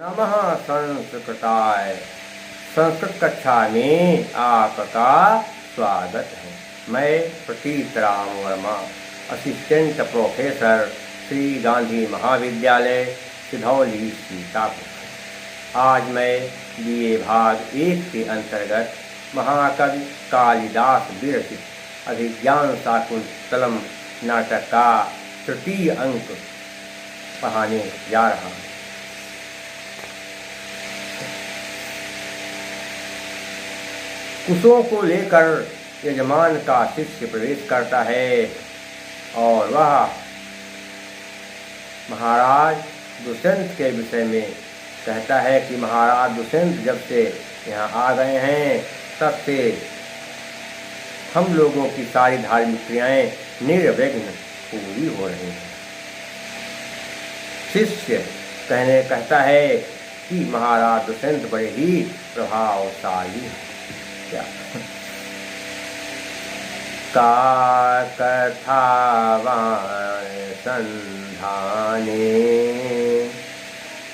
नमः संस्कृताय। संस्कृत कक्षा में आपका स्वागत है। मैं प्रतीत राम वर्मा, असिस्टेंट प्रोफेसर, श्री गांधी महाविद्यालय, सिधौली, सीतापुर। आज मैं बीए भाग 1 के अंतर्गत महाकवि कालिदास विरचित अभिज्ञान शाकुंतलम नाटक का तृतीय अंक पढ़ाने जा रहा हूँ। कुशों को लेकर यजमान का शिष्य प्रवेश करता है और वह महाराज दुष्यंत के विषय में कहता है कि महाराज दुष्यंत जब से यहाँ आ गए हैं तब से हम लोगों की सारी धार्मिक क्रियाएं निर्विघ्न पूरी हो रही हैं। शिष्य कहता है कि महाराज दुष्यंत बड़े ही प्रभावशाली हैं। का कथावान संधाने,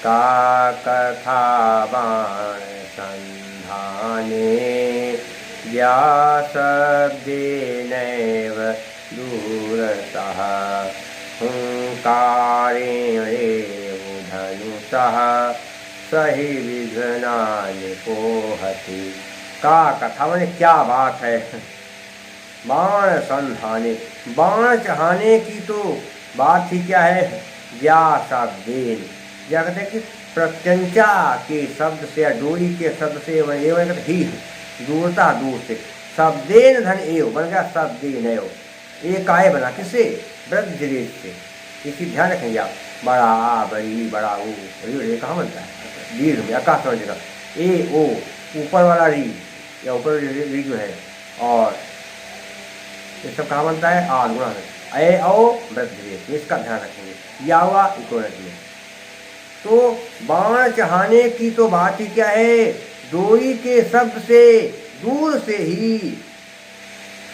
का कथावान संधाने, व्यासब्देनैव दूरतः, हुंकारेणेव धनुषः, सहि विघ्नानि पोहति। का कथा मैंने क्या बात है। बाण संधाने, बाण चढ़ाने की तो बात ही क्या है। व्यासब्देन, क्या कहते हैं कि प्रत्यंचा के शब्द से या डोरी के शब्द से ही दूरता, दूर से। शब्देन धन एव बन गया शब्देन एव, एक आय बना किससे, वृद्धि से। इसी ध्यान रखेंगे आप। बड़ा बड़ी बड़ा ओ, कहाँ बनता है दीर्घ में आकाश समझेगा। ए ओ ऊपर वाला री या ऊपर री जो है, और ये सब कहाँ बनता है आ गुणा है। ए ओ वृद्धि, इसका ध्यान रखेंगे। या हुआ इकोनॉमी में। तो बाण चढ़ाने की तो बात ही क्या है। डोरी के शब्द से दूर से ही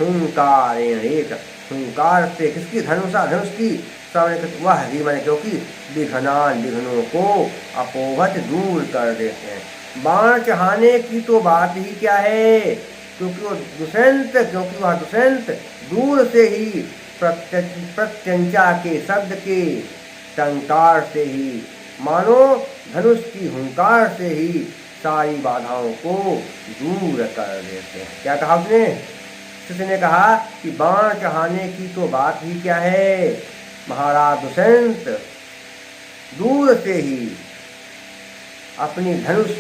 हुंकारेण, एक हुंकार से किसकी, धनुषा धनुष की, वह ही मैंने क्योंकि विघ्नान विघ्नों को अपोहत दूर कर देते हैं। बाण चढ़ाने की तो बात ही क्या है, क्योंकि वह दुष्यंत दूर से ही प्रत्यंचा के शब्द के टंकार से ही, मानो धनुष की हुंकार से ही सारी बाधाओं को दूर कर देते हैं। क्या कहा उसने, शिष्य ने कहा कि बाण चढ़ाने की तो बात ही क्या है। महाराज दुष्यंत दूर से ही अपनी धनुष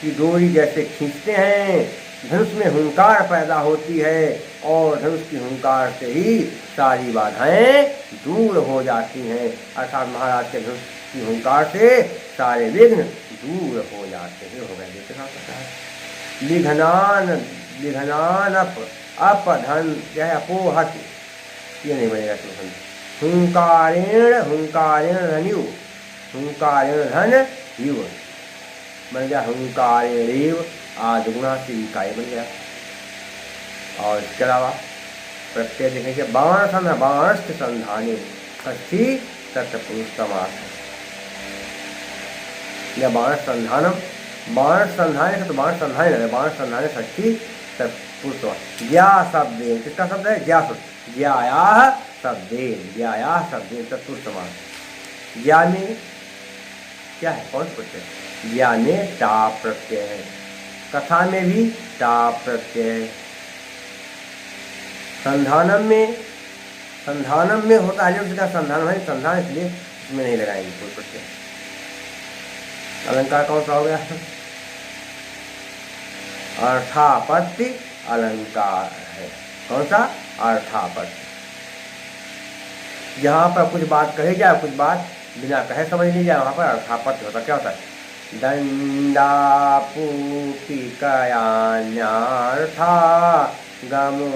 की डोरी जैसे खींचते हैं, धनुष में हुंकार पैदा होती है और धनुष की हुंकार से ही सारी बाधाएं दूर हो जाती हैं। अर्थात महाराज के धनुष की हुंकार से सारे विघ्न दूर हो जाते हैं। हो गए लिघनान, लिघनान अपधन यह अपोहत, ये नहीं बनेगा। हुंकारेण, हुंकारेण धन्यु, हुंकारेण धन युव बन गया। हुंकारेणेव आदिगुणा से इकाई बन गया। और इसके अलावा प्रत्यय देखेंगे बाण संधान, बाणस्थ संधाने, षष्ठी तत्पुरुष समास या बाण संधानम, बाण संधाने का तो बाण संधाने, बाण संधाने षष्ठी तत्पुरुष समास। ज्या शब्देन, किसका शब्द है, ज्या शब्द, ज्यायाः शब्देन, ज्यायाः शब्देन तत्पुरुष समास। ज्या में क्या है, कौन सा प्रत्यय, ज्या में टा प्रत्यय है। कथा में भी टा प्रत्यय है। संधानम में होता है, जब संधान है, संधान इसलिए इसमें नहीं लगाएंगे कोई प्रत्यय। अलंकार कौन सा हो गया, अर्थापत्ति अलंकार है। कौन सा, अर्थापत्ति। जहाँ पर कुछ बात कही जाए, कुछ बात बिना कहे समझ ली जाए, वहाँ पर अर्थापत्ति होता। क्या होता है, दंडापूपिकयान्यार्था गमो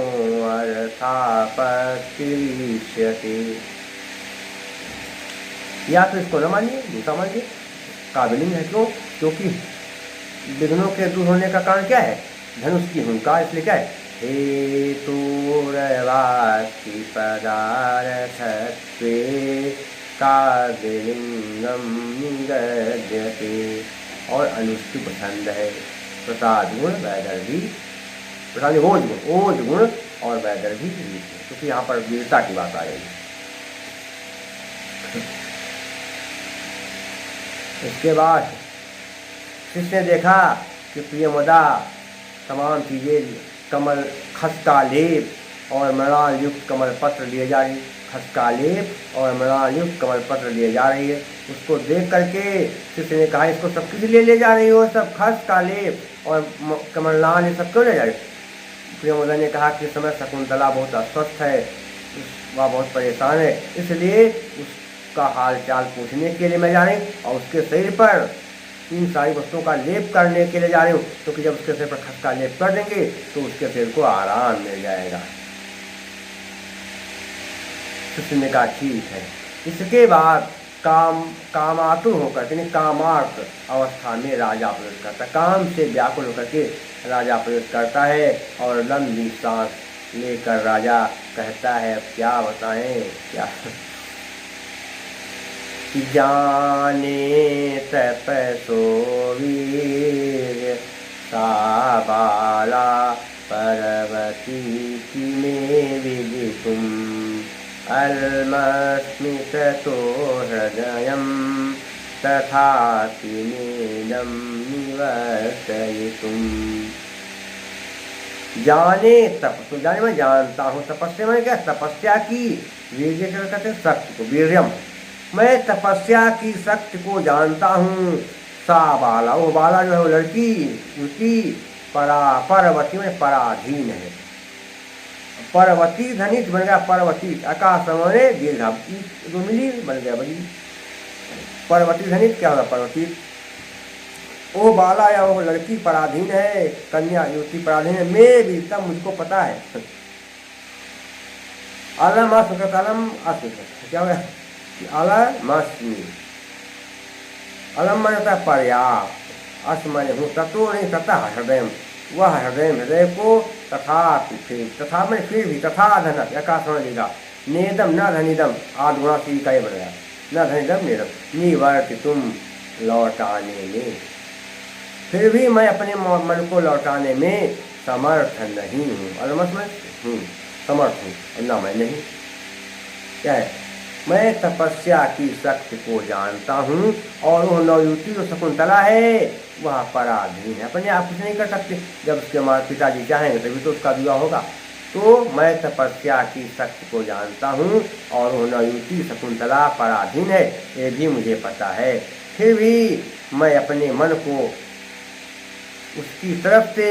अर्थापत्तिरिष्यते। या तो इसको न मानिए, दूसरा मानिए, काबिलिंग है। क्यों, क्योंकि विघ्नों के दूर होने का कारण क्या है, धनुष की हुंकार। इसलिए क्या है, हेतुर्वाक्ति पदार्थत्वे काव्यलिंगम निगद्यते। और अनुष्टि पसंद है। प्रसाद गुण वैदर्भी, प्रसाद ओज गुण, ओज गुण और वैदर्भी रीत, क्योंकि यहाँ पर वीरता की बात आ रही है। इसके बाद शिष्य ने देखा कि प्रियमदा तमाम चीज़ें कमल खस का लेप और मृणाल युक्त कमल पत्र लिए जा रही, खस का लेप और मृणाल युक्त कमल पत्र लिए जा रही है। उसको देख करके शिष्य ने कहा, इसको सब किस लिए ले जा रही हो, सब खस का लेप और कमलनाल ये सब क्यों ले जा रही? प्रियमदा ने कहा कि इस समय शकुंतला बहुत अस्वस्थ है, वह बहुत परेशान है, इसलिए उसका हाल चाल पूछने के लिए मैं जा रही और उसके शरीर पर इन सारी वस्तुओं का लेप करने के लिए जा रही हूँ, क्योंकि जब उसके सिर पर खस का लेप कर देंगे तो उसके सिर को आराम मिल जाएगा। शिष्य ने कहा ठीक है। इसके बाद कामातुर होकर के, कामार्थ अवस्था में राजा प्रवेश करता है, काम से व्याकुल होकर के राजा प्रवेश करता है और लंबी सांस लेकर राजा कहता है, अब क्या बताएं, क्या जाने तपसो वीर सा बाला परवती की में विदितुम अल्मस्मित तो हृदयम तथापि नेदम निवर्तयितुम। जाने तपस्या, जाने मैं जानता हूँ, तपस्या मैंने क्या, तपस्या की, वीर्य क्या कहते हैं, शक्ति को, वीर्यम, मैं तपस्या की शक्ति को जानता हूँ। सा बाला, वो बाला जो है वो लड़की, युवती, परवती में पराधीन है, परवती धनित बन गया, परवती आकाश समरे दीर्घा दो मिली बन गया बड़ी, परवती धनित क्या होगा, परवती, वो बाला या वो लड़की पराधीन है, कन्या युवती पराधीन है, मैं भी तब मुझको पता है। अलम अस्मित, अलम अस्मित क्या होगा, अलमस्मि, अलम माने पर्याप्त, अस्मय हूँ, तत्व नहीं तथा हृदय, वह हृदय, हृदय को, तथा फिर, तथा में फिर भी, तथा धन आकाश में लिखा, नेदम न धनिदम, आधुना सी का ये बन गया, न धनिदम नेदम, निवर्त तुम लौटाने में, फिर भी मैं अपने मन को लौटाने में समर्थ नहीं हूँ, अलमस में हूँ, समर्थ हूँ, और ना मैं नहीं, क्या है, मैं तपस्या की शक्ति को जानता हूँ और वह नवयुवती जो शकुंतला है वह पराधीन है, अपने आप कुछ नहीं कर सकते, जब उसके माता पिताजी चाहेंगे तभी तो उसका विवाह होगा। तो मैं तपस्या की शक्ति को जानता हूँ और वह नवयुवती शकुंतला पराधीन है, ये भी मुझे पता है, फिर भी मैं अपने मन को उसकी तरफ से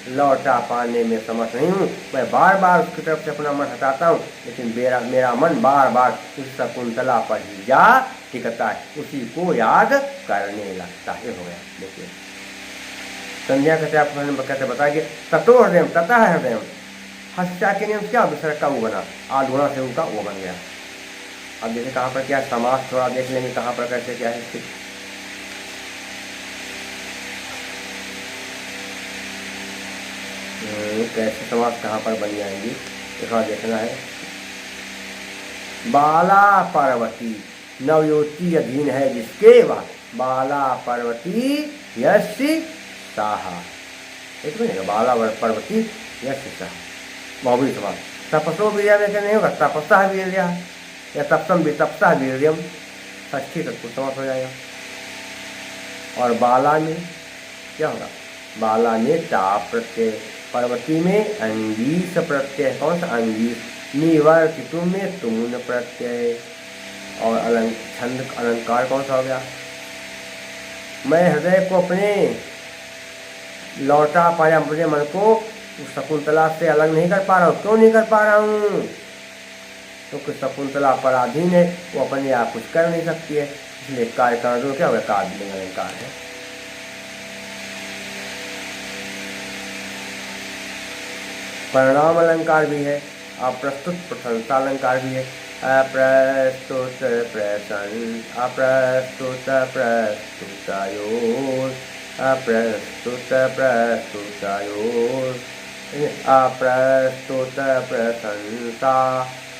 लौटा पाने में समर्थ नहीं हूँ, मैं बार बार उसकी तरफ से अपना मन हटाता हूँ, लेकिन मेरा मन बार बार उस शकुंतला पर ही जा टिकता है, उसी को याद करने लगता है। हो गया, देखिए संध्या कहते बताइए, ततो हृदय, तथा हृदय, हस्या के नियम क्या, विसर्ग का वो बना, आधुना से उनका वो बन गया। अब देखिए कहाँ पर क्या समास, थोड़ा देख लेंगे कहाँ पर कैसे क्या है, कैसे समास कहाँ पर बन जाएंगी थोड़ा देखना है। बाला पार्वती, नवयुवती अधीन है जिसके, वह बाला पार्वती यस्य साहा, एक बनेगा, बाला पार्वती यस्य साहा, बहुबरी समास। तपसो वीर्या में क्या नहीं होगा, तपस्या वीर्या या तपसम भी, तपसा वीर्यम, षष्ठी तक को समास हो जाएगा। और बाला में क्या होगा, बाला में टा प्रत्यय, पार्वती में अंगीस प्रत्यय, कौन सा अंगीस, निवर्तितु में तुमुन प्रत्यय, और छंद अलंकार कौन सा हो गया, मैं हृदय को अपने लौटा पाया, अपने मन को उस शकुंतला से अलग नहीं कर पा रहा हूँ, क्यों नहीं कर पा रहा हूँ, क्योंकि शकुंतला पराधीन है, वो अपने आप कुछ कर नहीं सकती है, इसलिए कार्य कर दो, क्या होगा, कार्य अलंकार है। परिणाम अलंकार भी है, अप्रस्तुत प्रशंसा अलंकार भी है, अप्रस्तुत अप्रस्तुत प्रस्तुतयोर, अप्रस्तुत प्रस्तुतयोर, अप्रस्तुत प्रशंसा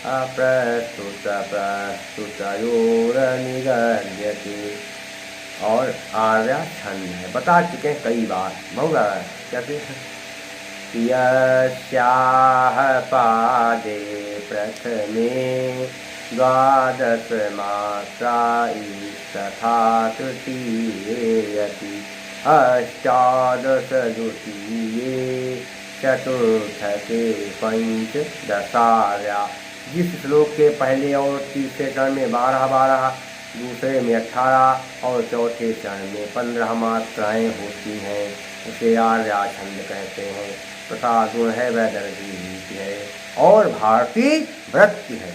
अप्रस्तुत प्रस्तुतयोर निगद्यते, और आर्या छंद है, बता चुके हैं कई बार, बहुत बार। कैसे? यस्याह पादे प्रथमे द्वादश मात्रा तथा तृतीयेऽपि अष्टादश द्वितीये चतुर्थके पंचदशार्या। जिस श्लोक के पहले और तीसरे चरण में 12-12, दूसरे में 18 और चौथे चरण में 15 मात्राएं होती हैं, उसे आर्या छंद कहते हैं। प्रसाद गुण है, वह दर्जी रीति है और भारतीय वृत्ति है।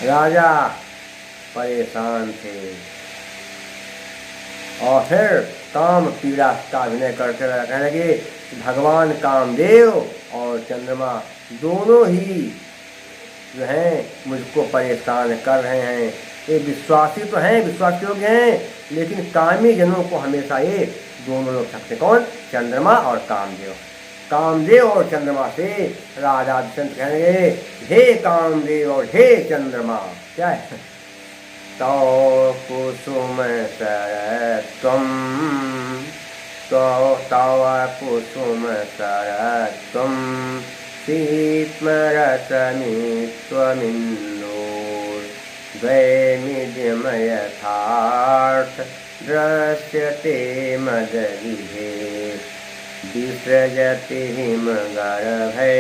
राजा परेशान थे और फिर काम पीड़ा का अभिनय करते रहे, कहने लगे भगवान कामदेव और चंद्रमा दोनों ही जो हैं मुझको परेशान कर रहे हैं। ये विश्वासी तो हैं, विश्वास योग्य हैं, लेकिन कामी जनों को हमेशा ये दोनों लोग थकते। कौन? चंद्रमा और कामदेव। कामदेव और चंद्रमा से राजा दुष्यंत कहने लगे हे कामदेव और हे चंद्रमा, क्या है? तो कुसुम सरत्वं तो तव कुसुम सरत्वं शीतमरसमित्वमिन्दोर्द्वयमिदं यथार्थ दृश्यते मदविहे विसृजति हिमगर्भे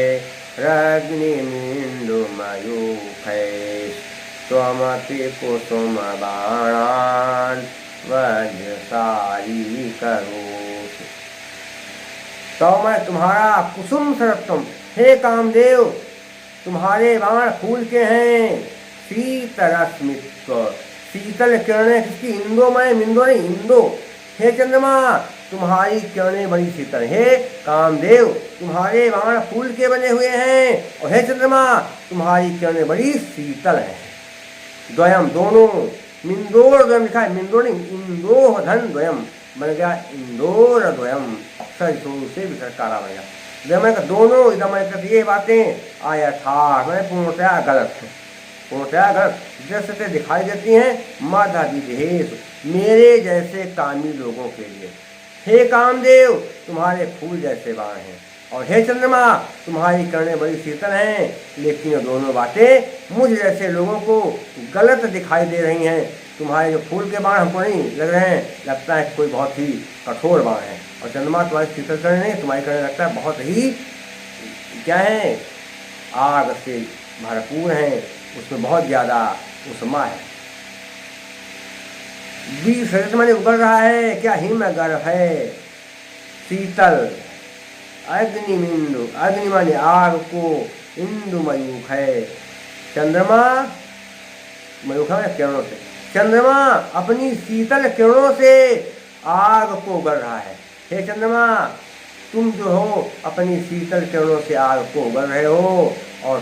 रग्निमिन्दुमयूखै त्वमपि कुसुमबाणान् वज्रसारी करोषि। तो मैं तुम्हारा कुसुम सरत्वम, हे कामदेव तुम्हारे बाण फूल के हैं। शीतरश्मित्व, शीतल किरणें किसकी? इंदो में, मिंदो नहीं, इंदो। हे चंद्रमा तुम्हारी किरणें बड़ी शीतल। हे कामदेव तुम्हारे बाण फूल के बने हुए हैं और हे चंद्रमा तुम्हारी किरणें बड़ी शीतल हैं। द्वयम दोनों, मिंदोर द्वयम लिखा है, मिंदोर नहीं, इंदोह धन द्वयम बन गया इंदोर द्वयम, अक्षर से विसर्गारा बन गया। जब दोनों इधम ये बातें आया था, मैं पूर्णतया गलत है, पूर्णतया गलत दृश्य से दिखाई देती हैं मदविधेश, मेरे जैसे कामी लोगों के लिए। हे कामदेव तुम्हारे फूल जैसे बाण हैं और हे चंद्रमा तुम्हारी किरणें बड़ी शीतल हैं, लेकिन ये दोनों बातें मुझ जैसे लोगों को गलत दिखाई दे रही हैं। तुम्हारे जो फूल के बाण हमको नहीं लग रहे हैं, लगता है कोई बहुत ही कठोर बाण है, और चंद्रमा तुम्हारी शीतल किरणें नहीं, तुम्हारी किरणें लगता है बहुत ही क्या है, आग से भरपूर हैं, उसमें बहुत ज़्यादा उष्मा है। विसृजत माने उगल रहा है, क्या हिम गर्भ है, शीतल। अग्निमिंदु, अग्नि माने आग को, इंदु मयूख है, चंद्रमा मयूख है किरणों से, चंद्रमा अपनी शीतल किरणों से आग को उगल रहा है। हे चंद्रमा तुम जो हो अपनी शीतल किरणों से आग को उगल रहे हो, और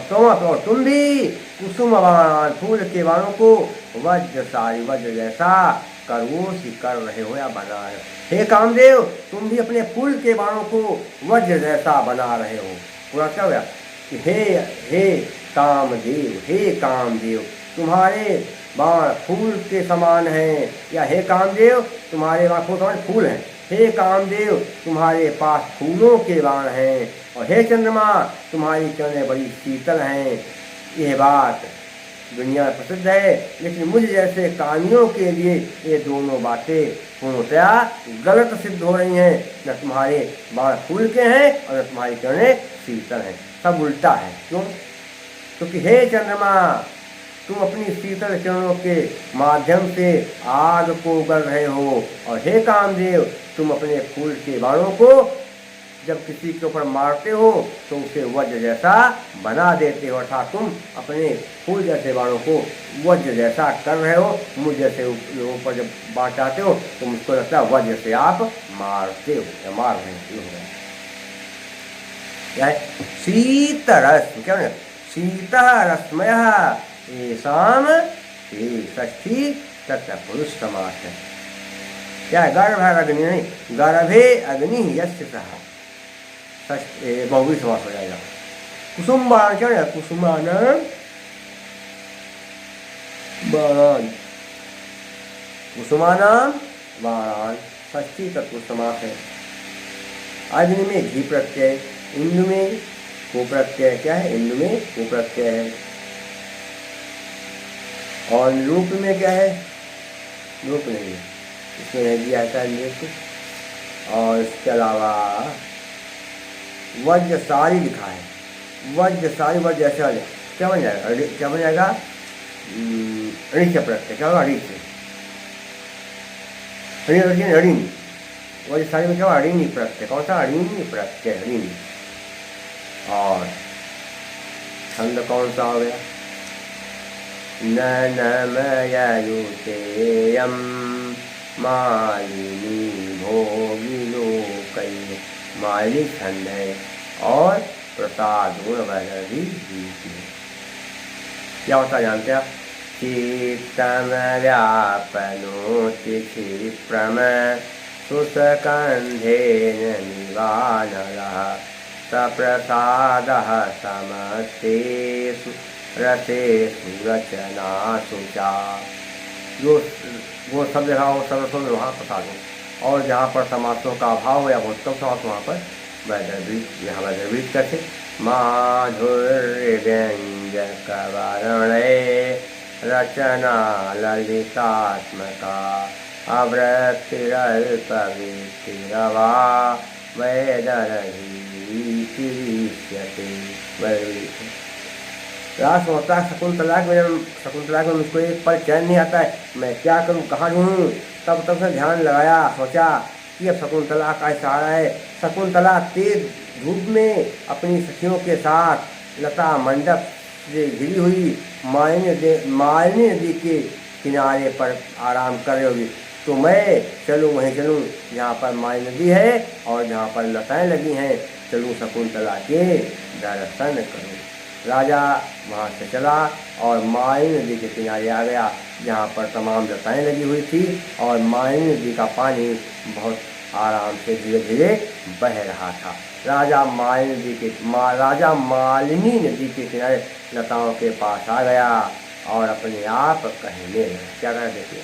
तुम भी कुसुम बाण फूल के बाणों को वज्रसारी वज्र जैसा करोषि कर रहे हो या बना रहे हो। हे कामदेव तुम भी अपने फूल के बाणों को वज्र जैसा बना रहे हो। पूरा क्या हुआ कि हे कामदेव, हे कामदेव तुम्हारे बाण फूल के समान हैं, या हे कामदेव तुम्हारे बाण फूल समान फूल हैं। हे कामदेव तुम्हारे पास फूलों के बाण हैं, और हे चंद्रमा तुम्हारी किरणें बड़ी शीतल हैं। यह बात दुनिया में प्रसिद्ध है, लेकिन मुझ जैसे कामियों के लिए ये दोनों बातें पूर्णतया गलत सिद्ध हो रही हैं। न तुम्हारे बाण फूल के हैं और न तुम्हारी किरणें शीतल हैं, सब उल्टा है। क्यों? क्योंकि हे चंद्रमा तुम अपनी शीतल किरणों के माध्यम से आग को उगल रहे हो, और हे कामदेव तुम अपने फूल के बाणों को जब किसी के ऊपर मारते हो तो उसे वज्र जैसा बना देते हो, अर्थात तुम अपने फूल जैसे बाणों को वज्र जैसा कर रहे हो। मुझ जैसे लोगों पर जब बाण चाहते हो तो मुझको लगता है वज्र से आप मारते हो या मार रहे हो। क्या है? शीतरस, क्या है? शीतरश्मय येषाम षष्ठी तत्र पुरुष समास है। क्या है? गर्भ अग्नि नहीं, गर्भे अग्नि यस्य सः बहुवी समास हो जाएगा। कुसुम बाणान क्या है, कुसुमान बाणान, कुसुमाना बाणान, षष्ठी तत्पुरुष समास है। अग्नि में घी प्रत्यय, इंदु में को प्रत्यय, क्या है, इंदु में को प्रत्यय है। और रूप में क्या है, रूप नहीं है, इसमें रह दिया है नृत्य। और इसके अलावा वज्रसारी लिखा है, वज्रसारी, वज्र ऐसा क्या बन जाएगा, क्या बन जाएगा, ऋण से प्रत्यय, क्या होगा, ऋण से, ऋणी, वज्रसारी में क्या होगा, ऋणी प्रत्यय, कौन सा, ऋणी प्रत्यय, ऋणी। और छंद कौन सा हो गया, ननमययुतेयं मालिनी भोगिलोकै, मालिनी छंद है। और प्रसाद गुण वैरवी रीति, क्या होता जानते हैं, चित्तम व्यापनोति क्षिप्रम सुसकंधेन निवानलः, सप्रसादः समस्तेषु रसेषु रचनासु चा। जो वो सब जगह हो, सर्वस्व में वहाँ प्रसाद हो। और जहाँ पर समासों का अभाव हो या बहुत कम समास, वहाँ पर वैदर्भिक, यहाँ वैदर्भिक कैसे, माधुर्यव्यंजकवर्णे रचना ललितात्मका, आवृत्तिरल्पवृत्तिरवा वैदर्भीतिरिष्यते। रास होता है शकुंतला में, शकुंतला में मुझको एक पल चैन नहीं आता है, मैं क्या करूं, कहाँ ढूंढूं। तब तब से ध्यान लगाया, सोचा कि अब शकुंतला का इशारा है। शकुंतला तेज धूप में अपनी सखियों के साथ लता मंडप से घिरी हुई मालिनी नदी के किनारे पर आराम कर रही होगी, तो मैं चलूँ, वहीं चलूँ जहाँ पर मालिनी नदी है और जहाँ पर लताएं लगी हैं, चलूँ शकुंतला के दर्शन करूँ। राजा वहाँ से चला और मालिनी नदी के किनारे आ गया, जहाँ पर तमाम लताएं लगी हुई थी और मालिनी नदी का पानी बहुत आराम से धीरे धीरे बह रहा था। राजा मालिनी नदी के किनारे लताओं के पास आ गया और अपने आप कहने लगा, क्या कह देते,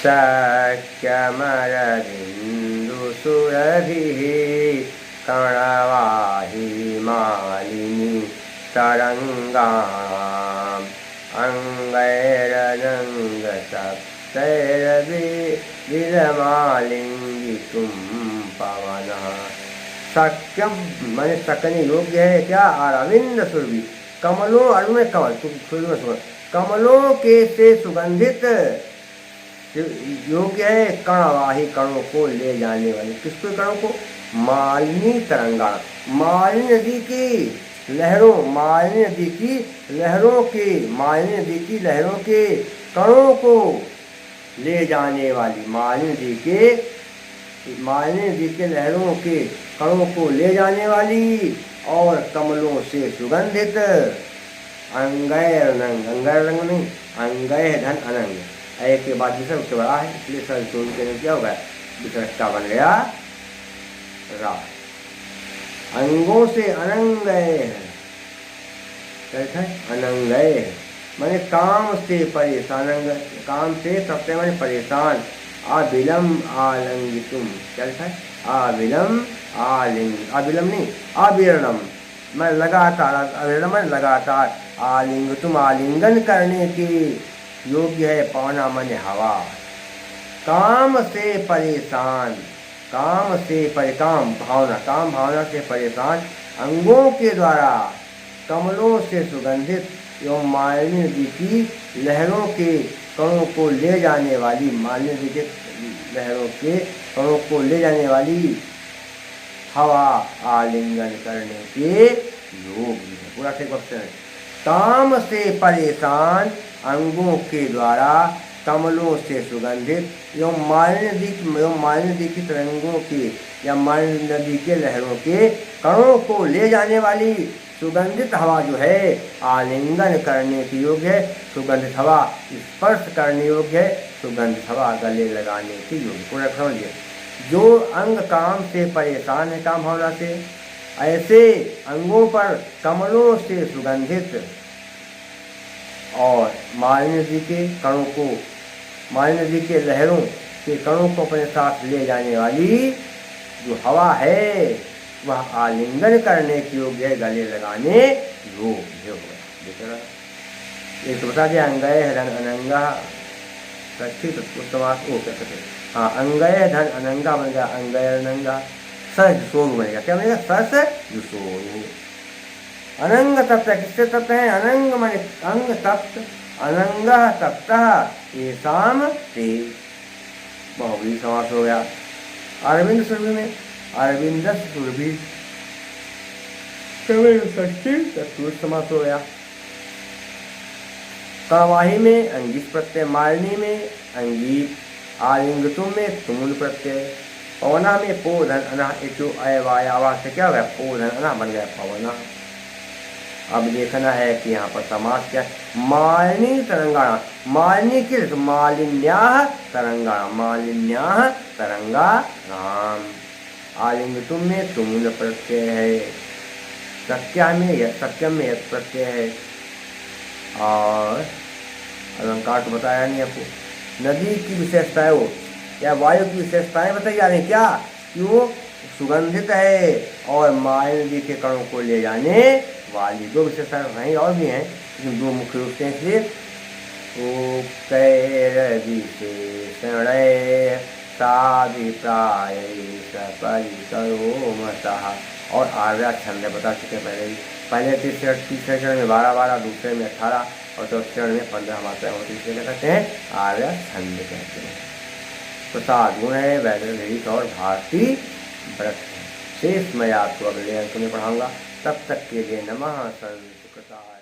सख्यमरविन्दु सुरभिः कणवाहि मालिनी तरंगाणाम् अंगैरनंगसप्तैर्विलमालिंगितुं पवनः। सख्यम मैंने सकने योग्य है क्या, अरविंद सुरभि, कमलों, अरविंद में कमल, कमलों के से सुगंधित योग्य है, कणवाही, कणों को ले जाने वाले, किसको, कणों को, मालिनी तरंगा, मालिनी नदी की लहरों, मालिनी नदी की लहरों के, मालिनी नदी की लहरों के कणों को ले जाने वाली, मालिनी नदी के लहरों के कणों को ले जाने वाली और कमलों से सुगंधित, अंगैर नंग, अंगैर रंग नहीं, अंगैर धन अनंग, एक के बाद दूसरा उससे बड़ा है, इसलिए सर जोड़ के क्या होगा, विसर्गता बन गया रा। अंगों से अनंगय है, अनंगय माने काम से परेशान, काम से सबसे मैंने परेशान। अविलम आलिंगितुम, क्या लिखा है, अविलम आलिंग, अविलम नहीं, अविरणम मैं लगातार, अविरणम मैं लगातार, आलिंगतुम आलिंगन करने के योग्य है, पवना मन हवा। काम से परेशान, काम से काम भावना, काम भावना से परेशान, अंगों के द्वारा कमलों से सुगंधित एवं मालिनी नदी की लहरों के कणों को ले जाने वाली, मालिनी नदी के लहरों के कणों को ले जाने वाली हवा आलिंगन करने के योग्य है। पूरा ठीक वक्त है, काम से परेशान, अंगों के द्वारा कमलों से सुगंधित एवं मालिनी नदी की तरंगों के या मालिनी नदी के लहरों के कणों को ले जाने वाली सुगंधित हवा जो है आलिंगन करने की योग्य है, सुगंधित हवा स्पर्श करने योग्य है, सुगंधित हवा गले लगाने की योग्य। पूरा समझिए, जो अंग काम से परेशान है, काम भावना से, ऐसे अंगों पर कमलों से सुगंधित और मालिनी नदी के कणों को, मालिनी नदी के लहरों के कणों को अपने साथ ले जाने वाली जो हवा है वह आलिंगन करने के योग्य है, गले लगाने योग्य हो गया। देख रहा एक तो बता दिया अंगय धन अनंगा, समास ओ क्या कहते, हाँ अंगय धन अनंगा बन गया अंगय अनंगा, सज सोरू बनेगा, क्या बनेगा सस जो सोरू। अनंग तप्त किससे तप्त है, अनंग माने अंग तप्त, अनंग तप्त ये शाम ते, बहुवी समास हो गया। अरविंद सुरभि में अरविंद सुरभि तत्पुरुष समास हो गया। कवाही में अंगिस प्रत्यय, मालिनी में अंगीत, आलिंगतुम में तुमुल प्रत्यय, पवना में पोधन अना इचो अयवायावा से क्या हो गया पोधन अना बन गया पवना। अब देखना है कि यहाँ पर समास क्या है, मालिनी तरंगाणा, मालिनी की मालिन्याः तरंगाणा, मालिन्याः तरंगाणाम। आलिंगतुम में तुमुल प्रत्यय है, सत्यम में यत् प्रत्यय है, और अलंकार तो बताया नहीं आपको। नदी की विशेषताएं हो या वायु की विशेषताएं बताई जा रही क्या, कि वो सुगंधित है और मालिनी नदी के कणों को ले जाने वाली, दो विशेषताएं नहीं और भी हैं लेकिन दो मुख्य रूप से, इसलिए ओ विशेषण साधिप्राय सपरिकरोमतः, और आर्या छंद बता चुके पहले ही, पहले तीसरे चरण में 12-12, दूसरे में 18 और चौथे चरण में 15 मात्राएं होती है, इसलिए कहते हैं आर्या छंद कहते हैं। प्रसाद गुण है, वैदिक और भारतीय व्रत है। शेष मैं आपको अगले अंक में पढ़ाऊंगा, तब तक के लिए नमः संस्कृताय।